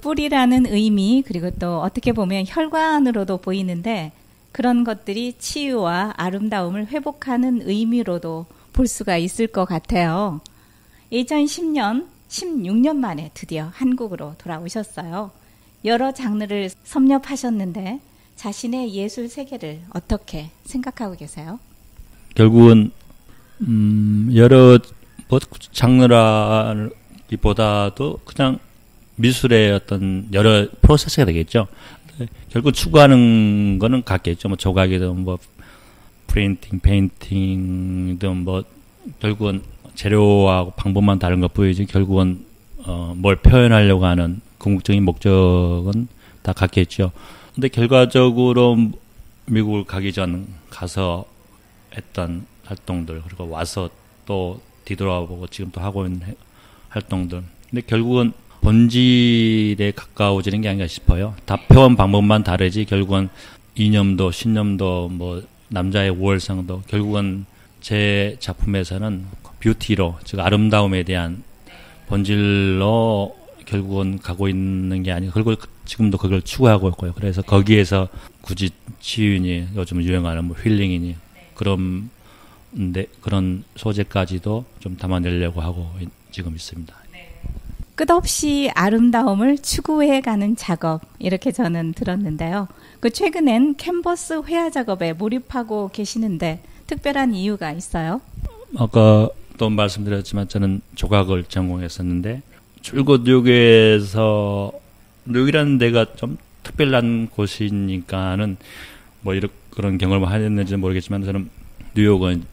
뿔이라는 의미, 그리고 또 어떻게 보면 혈관으로도 보이는데 그런 것들이 치유와 아름다움을 회복하는 의미로도 볼 수가 있을 것 같아요. 2010년, 16년 만에 드디어 한국으로 돌아오셨어요. 여러 장르를 섭렵하셨는데 자신의 예술 세계를 어떻게 생각하고 계세요? 결국은 여러 장르라기보다도 그냥 미술의 어떤 여러 프로세스가 되겠죠. 결국 추구하는 거는 같겠죠. 뭐 조각이든 뭐 프린팅, 페인팅이든 뭐 결국은 재료하고 방법만 다른 것 뿐이지 결국은 뭘 표현하려고 하는 궁극적인 목적은 다 같겠죠. 근데 결과적으로 미국을 가기 전 가서 했던 활동들 그리고 와서 또 뒤돌아보고 지금 또 하고 있는 활동들. 근데 결국은 본질에 가까워지는 게 아닌가 싶어요. 다 표현 방법만 다르지 결국은 이념도 신념도 뭐 남자의 우월성도 결국은 제 작품에서는 뷰티로 즉 아름다움에 대한 본질로 결국은 가고 있는 게 아니고 결국 지금도 그걸 추구하고 있고요. 그래서 거기에서 굳이 치유니 요즘 유행하는 뭐 힐링이니 그런 소재까지도 좀 담아내려고 하고 지금 있습니다. 끝없이 아름다움을 추구해가는 작업 이렇게 저는 들었는데요. 그 최근엔 캔버스 회화 작업에 몰입하고 계시는데 특별한 이유가 있어요? 아까 또 말씀드렸지만 저는 조각을 전공했었는데 줄곧 뉴욕에서 뉴욕이라는 데가 좀 특별한 곳이니까는 뭐 이런 그런 경험을 하셨는지는 모르겠지만 저는 뉴욕은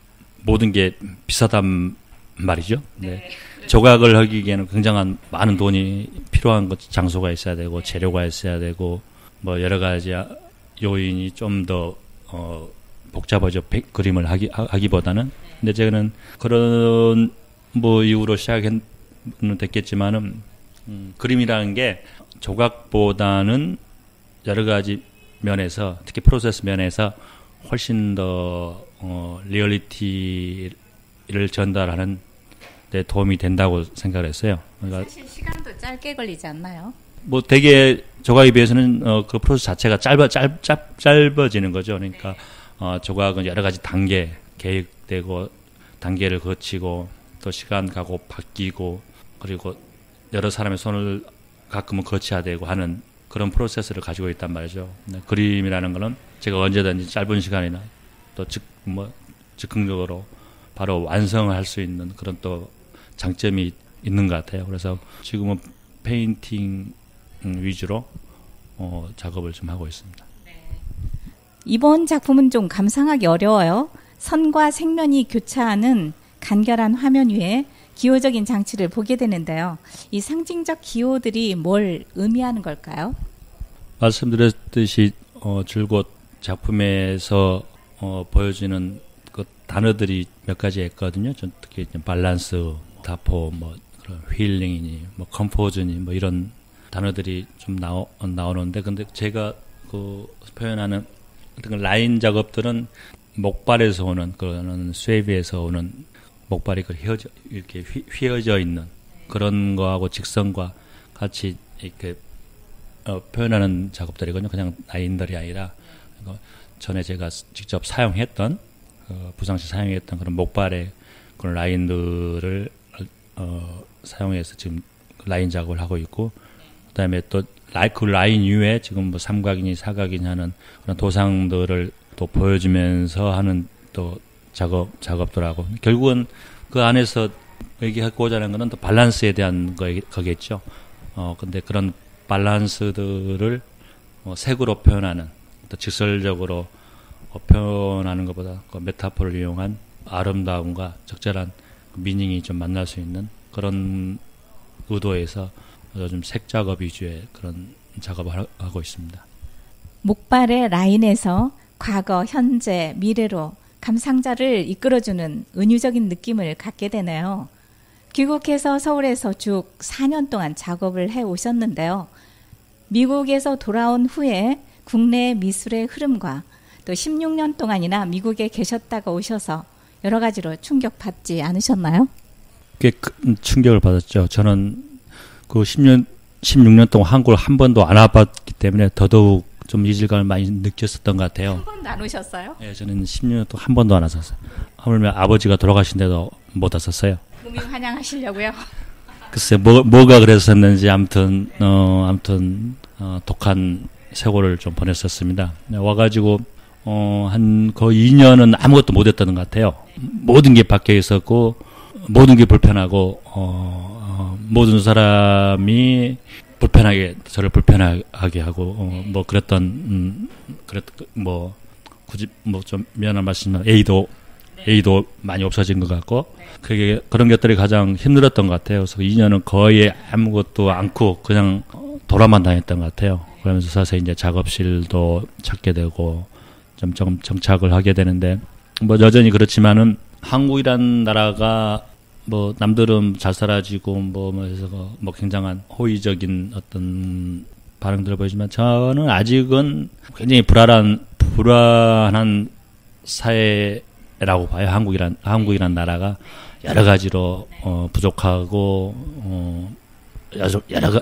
모든 게 비싸단 말이죠. 네. 조각을 하기에는 굉장한 많은 돈이 필요한 장소가 있어야 되고 재료가 있어야 되고 뭐 여러 가지 요인이 좀 더 복잡하죠. 그림을 하기보다는. 근데 저는 그런 뭐 이유로 시작은 됐겠지만은 그림이라는 게 조각보다는 여러 가지 면에서 특히 프로세스 면에서 훨씬 더 리얼리티를 전달하는 데 도움이 된다고 생각을 했어요. 그러니까 사실 시간도 짧게 걸리지 않나요? 뭐 되게 조각에 비해서는 그 프로세스 자체가 짧아지는 거죠. 그러니까 조각은 여러 가지 단계 계획되고 단계를 거치고 또 시간 가고 바뀌고 그리고 여러 사람의 손을 가끔은 거쳐야 되고 하는 그런 프로세스를 가지고 있단 말이죠. 그림이라는 거는 제가 언제든지 짧은 시간이나 또 즉흥적으로 바로 완성할 수 있는 그런 또 장점이 있는 것 같아요. 그래서 지금은 페인팅 위주로 작업을 좀 하고 있습니다. 이번 작품은 좀 감상하기 어려워요. 선과 생면이 교차하는 간결한 화면 위에 기호적인 장치를 보게 되는데요. 이 상징적 기호들이 뭘 의미하는 걸까요? 말씀드렸듯이 줄곧 작품에서 보여지는 그 단어들이 몇 가지 있거든요. 좀 특히 밸런스, 다포, 뭐 그런 힐링이니, 뭐 컴포즈니, 뭐 이런 단어들이 좀 나오는데, 근데 제가 그 표현하는 어떤 라인 작업들은 목발에서 오는 그런 쉐이브에서 오는 목발이 이렇게 휘어져 있는 그런 거하고 직선과 같이 이렇게 표현하는 작업들이거든요. 그냥 라인들이 아니라 전에 제가 직접 사용했던 부상시 사용했던 그런 목발의 그런 라인들을 사용해서 지금 라인 작업을 하고 있고, 그다음에 또 그 라인 이후에 지금 뭐 삼각이니 사각이니 하는 그런 도상들을 또 보여주면서 하는 또 작업들하고 결국은 그 안에서 얘기하고자 하는 거는 또 밸런스에 대한 거겠죠. 근데 그런 밸런스들을 색으로 표현하는 또 직설적으로 표현하는 것보다 그 메타포를 이용한 아름다움과 적절한 미닝이 좀 만날 수 있는 그런 의도에서 요즘 색 작업 위주의 그런 작업을 하고 있습니다. 목발의 라인에서 과거, 현재, 미래로 감상자를 이끌어주는 은유적인 느낌을 갖게 되네요. 귀국해서 서울에서 쭉 4년 동안 작업을 해오셨는데요. 미국에서 돌아온 후에 국내 미술의 흐름과 또 16년 동안이나 미국에 계셨다가 오셔서 여러 가지로 충격받지 않으셨나요? 꽤 큰 충격을 받았죠. 저는 그 10년 16년 동안 한국을 한 번도 안 와봤기 때문에 더더욱 좀 이질감을 많이 느꼈었던 것 같아요. 한 번도 안 오셨어요? 예, 저는 16년 동안 한 번도 안 왔었어요. 하물며 아버지가 돌아가신데도 못 왔었어요. 국민 환영하시려고요? 글쎄 뭐가 그랬었는지 아무튼 독한 세월을 좀 보냈었습니다. 와가지고 한 거의 2년은 아무것도 못했던 것 같아요. 모든 게 바뀌어 있었고 모든 게 불편하고 모든 사람이 저를 불편하게 하고 뭐 그랬던 뭐 굳이 뭐 좀 미안한 말씀은 A도 많이 없어진 것 같고 그런 것들이 가장 힘들었던 것 같아요. 그래서 2년은 거의 아무것도 않고 그냥 돌아만 다녔던 것 같아요. 그러면서 서서히 이제 작업실도 찾게 되고 좀 정착을 하게 되는데 뭐 여전히 그렇지만은 한국이란 나라가 뭐 남들은 잘 살아지고 뭐 해서 뭐 굉장한 호의적인 어떤 반응들을 보이지만 저는 아직은 굉장히 불안한 사회라고 봐요. 한국이란 나라가 여러 가지로 부족하고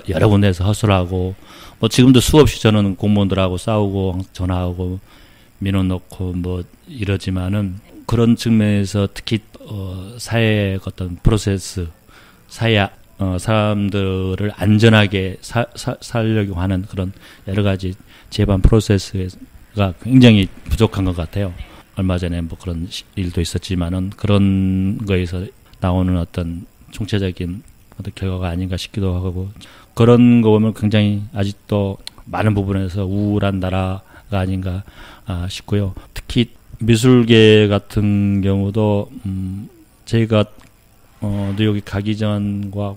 여러 군데에서 허술하고 뭐 지금도 수없이 저는 공무원들하고 싸우고 전화하고 민원 넣고 뭐 이러지만은 그런 측면에서 특히 사회의 어떤 프로세스, 사람들을 안전하게 살려고 하는 그런 여러 가지 제반 프로세스가 굉장히 부족한 것 같아요. 얼마 전에 뭐 그런 일도 있었지만은 그런 거에서 나오는 어떤 총체적인 어떤 결과가 아닌가 싶기도 하고 그런 거 보면 굉장히 아직도 많은 부분에서 우울한 나라가 아닌가 싶고요. 특히 미술계 같은 경우도 제가 뉴욕에 가기 전과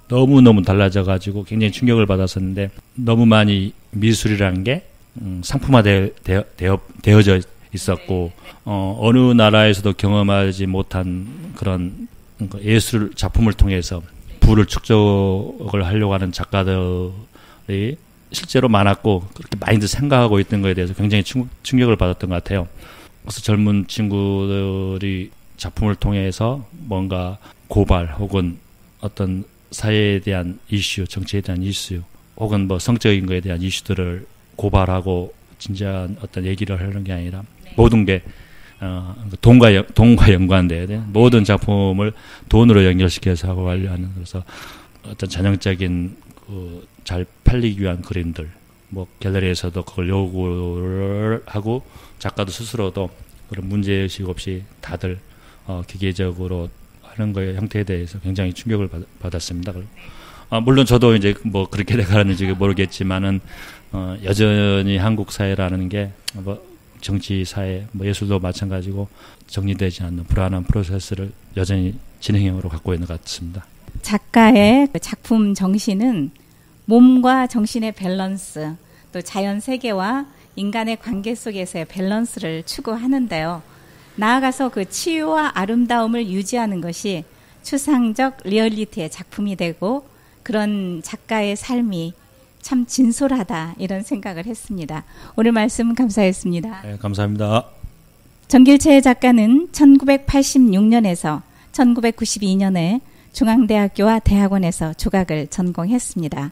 너무너무 달라져가지고 굉장히 충격을 받았었는데 너무 많이 미술이라는 게 상품화되어져 있었고 어느 나라에서도 경험하지 못한 그런 예술 작품을 통해서 부를 축적을 하려고 하는 작가들이 실제로 많았고 그렇게 많이들 생각하고 있던 거에 대해서 굉장히 충격을 받았던 것 같아요. 그래서 젊은 친구들이 작품을 통해서 뭔가 고발 혹은 어떤 사회에 대한 이슈, 정치에 대한 이슈 혹은 뭐 성적인 거에 대한 이슈들을 고발하고 진지한 어떤 얘기를 하는 게 아니라 모든 게 돈과 연관돼야 돼. 모든 작품을 돈으로 연결시켜서 하고 하려는 그래서 어떤 전형적인 잘 팔리기 위한 그림들, 뭐 갤러리에서도 그걸 요구를 하고 작가도 스스로도 그런 문제의식 없이 다들 기계적으로 하는 거의 형태에 대해서 굉장히 충격을 받았습니다. 물론 저도 이제 뭐 그렇게 돼가는지 모르겠지만은 여전히 한국 사회라는 게 뭐 정치 사회, 뭐 예술도 마찬가지고 정리되지 않는 불안한 프로세스를 여전히 진행형으로 갖고 있는 것 같습니다. 작가의 작품 정신은 몸과 정신의 밸런스, 또 자연 세계와 인간의 관계 속에서의 밸런스를 추구하는데요. 나아가서 그 치유와 아름다움을 유지하는 것이 추상적 리얼리티의 작품이 되고 그런 작가의 삶이 참 진솔하다 이런 생각을 했습니다. 오늘 말씀 감사했습니다. 네, 감사합니다. 정길채 작가는 1986년에서 1992년에 중앙대학교와 대학원에서 조각을 전공했습니다.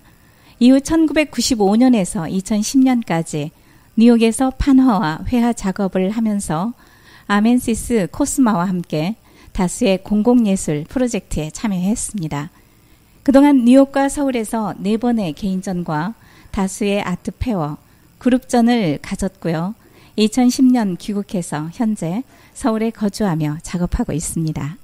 이후 1995년에서 2010년까지 뉴욕에서 판화와 회화 작업을 하면서 아멘시스 코스마와 함께 다수의 공공예술 프로젝트에 참여했습니다. 그동안 뉴욕과 서울에서 4번의 개인전과 다수의 아트페어, 그룹전을 가졌고요. 2010년 귀국해서 현재 서울에 거주하며 작업하고 있습니다.